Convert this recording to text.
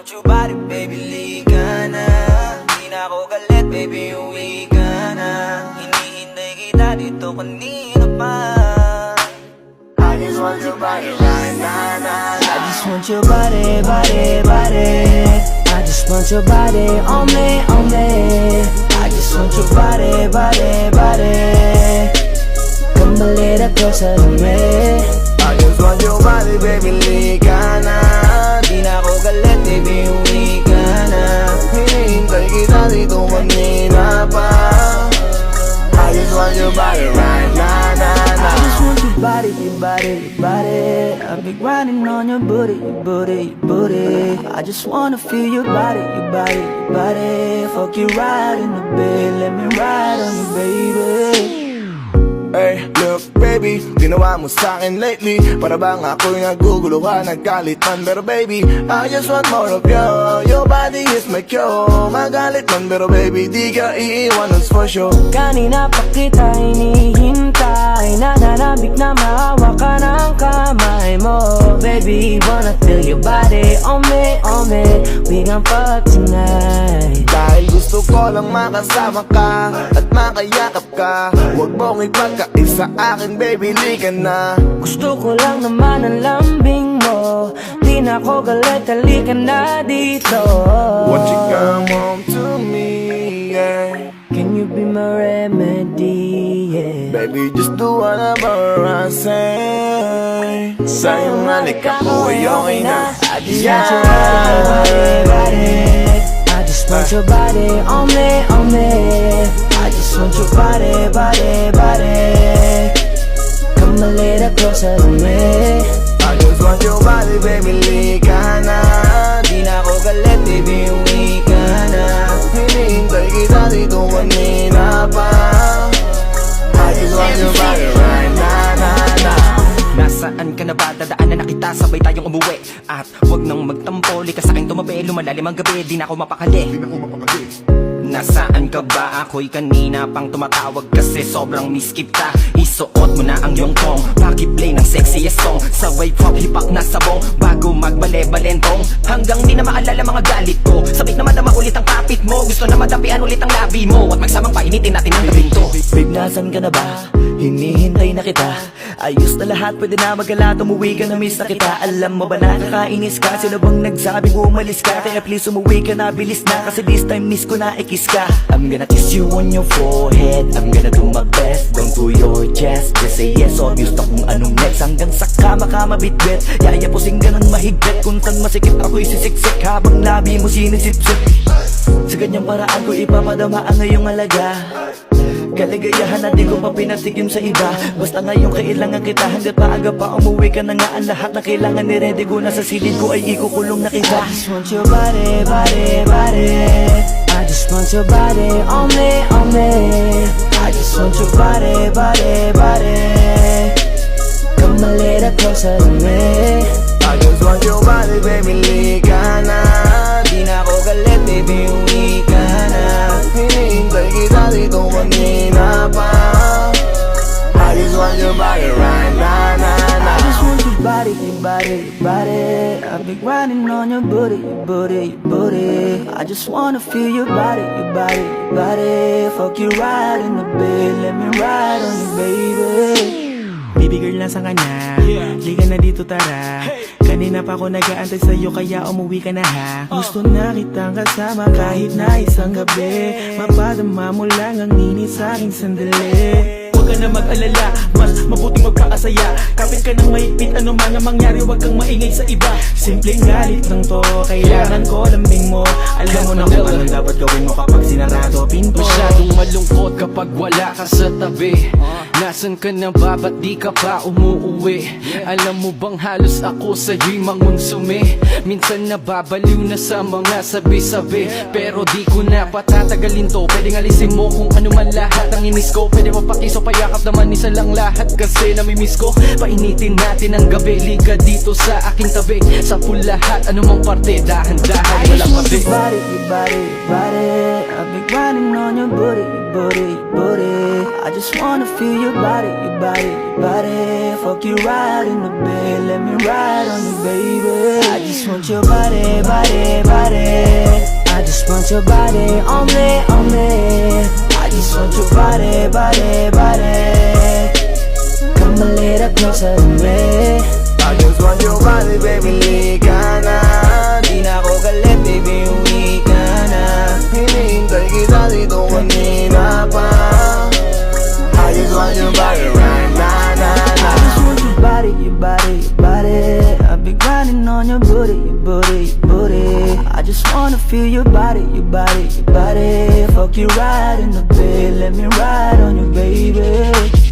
want your body, baby, lika na. Di na ako galit, baby, uwi ka na. Hinihintay kita dito kanina pa. I just want your body right now. I just want your body, body, body. I just want your body on me, on me. I just want your body, body, body. Come a little closer to me. I just want your body, baby, lika na. Di na ako galit, baby, uwi ka na. Hinihintay kita dito kanina pa. I just want your body right now, I just want your body, your body, your body. I've been grinding on your booty, your booty, your booty. I just wanna feel your body, your body, your body. Fuck you right in the bed, let me ride on you, baby. Hey, look baby, ginawa mo sa'kin lately. Para bang ako'y naguguluhan, naggalit man. Pero baby, I just want more of you. Your body is my cure. Magalit man, pero baby, di ka iiwan, that's for sure. Kanina pa kita hinihintay, nananabik na mahawak ka ng kamay mo. Baby, wanna feel your body on me, on me. We gon' fuck tonight. Dahil gusto ko lang makasama ka at makayakap ka. Huwag mong ipagkaisa akin, baby, lika na. Gusto ko lang naman ang lambing mo. Di na ako galit, halika na dito. Won't you come home to me, yeah. Can you be my remedy, yeah. Baby, just do whatever I say. Sa'yong halik ako ay okay na. I just want your body, body. I just want your body on me, on me. I just want your body, body, body. Come a little closer to me. I just want your body, baby, lika na. Di na ako galit, baby, uwi ka na. Hinihintay kita dito kanina pa. I just want your body right now. Nasaan ka na ba? Dadaanan na kita, sabay tayong umuwi. At wag nang magtampo, lika sa'king tumabi. Lumalalim ang gabi, di na ako mapakali. Nasaan ka ba? Ako'y kanina pang tumatawag kasi sobrang miss kita. Isuot mo na ang iyong tong, pakiplay ng sexiest song. Sa wave hop, hipak na sabong, bago magbale-balentong. Hanggang di na maalala mga galit ko. Sabik na madama ulit ang kapit mo. Gusto na madapian ulit ang labi mo. At magsamang painitin natin ang gabing to. Babe, nasan ka na ba? Hinihintay na kita. Ayos na lahat, pwede na magala. Umuwi ka na, miss na kita. Alam mo ba nakakainis ka? Sino bang nagsabing umalis ka? Kaya please umuwi ka na, bilis na. Kasi this time miss ko na ikis ka. I'm gonna kiss you on your forehead. I'm gonna do my best, down to your chest. Just say yes, obvious na kung anong next. Hanggang sa kama ka mabitbit. Yayapusing ka ng mahigpit. Kung saan masikip ako'y sisiksik. Habang labi mo sinisipsip. Sa ganyang paraan ko ipapadama ang iyong alaga. Kaligayahan na di ko pa pinatigim sa iba. Basta ngayon kailangan kita. Hanggat maaga pa umuwi ka na nga. Ang lahat na kailangan ni-ready ko na sa silid ko ay ikukulong na kita. I just want your body, body, body. I just want your body on me, on me. I just want your body, body, body. Come a little closer to me. I just want your body, baby, lika na. Di na ako galit, baby, uwi ka na. Hinihintay kita dito kanina pa. I just want your body right now, I just want your body, your body, your body. I've been grinding on your booty, your booty, your booty. I just wanna feel your body, your body, your body. Fuck you right in the bed, let me ride on you, baby. Baby girl, nasa ka na? Liga na dito, tara. Kanina pa ako nag-aantay sa'yo, kaya umuwi ka na ha. Gusto na kitang kasama kahit na isang gabi. Mapadama mo lang ang init sa'king sandali. Huwag ka na mag-alala, mas mabuting magpakasaya. Kapit ka ng mahigpit, ano man ang mangyari, huwag kang maingay sa iba. Simpleng galit lang to, kailangan ko lambing mo. Alam mo na kung anong dapat gawin mo kapag sinarado pinto. Masyadong malungkot kapag wala ka sa tabi. Nasaan ka na ba? Ba't di ka pa umuuwi? Alam mo bang halos ako sa'yo'y mangunsumi? Minsan nababaliw na sa mga sabi-sabi. Pero di ko na patatagalin to. Pwedeng alisin mo kung ano man lahat ang inis ko. Pwede mapakiso, payakap naman isa lang lahat. Kasi namimiss ko. Painitin natin ang gabi. Liga dito sa aking tabi. Sa lahat, anumang parte, dahan-dahan, walang I just want pabi. your body, your body, your body. I've been grinding on your booty, your booty, your booty. I I just wanna feel your body, your body, your body. Fuck you right in the bed, let me ride on you, baby. I just want your body, body, body. I just want your body on me, on me. I just want your body, body, body. Come a little closer to me. I just want your body, baby, lika na. Di na ako galit, baby, uwi ka na. Hinihintay kita dito kanina pa. I just want your body right now, nah, I nah. just want your body, your body, your body. I've been grinding on your booty, your booty, your booty. I just wanna feel your body, your body, your body. Fuck you right in the bed, let me ride on you, baby.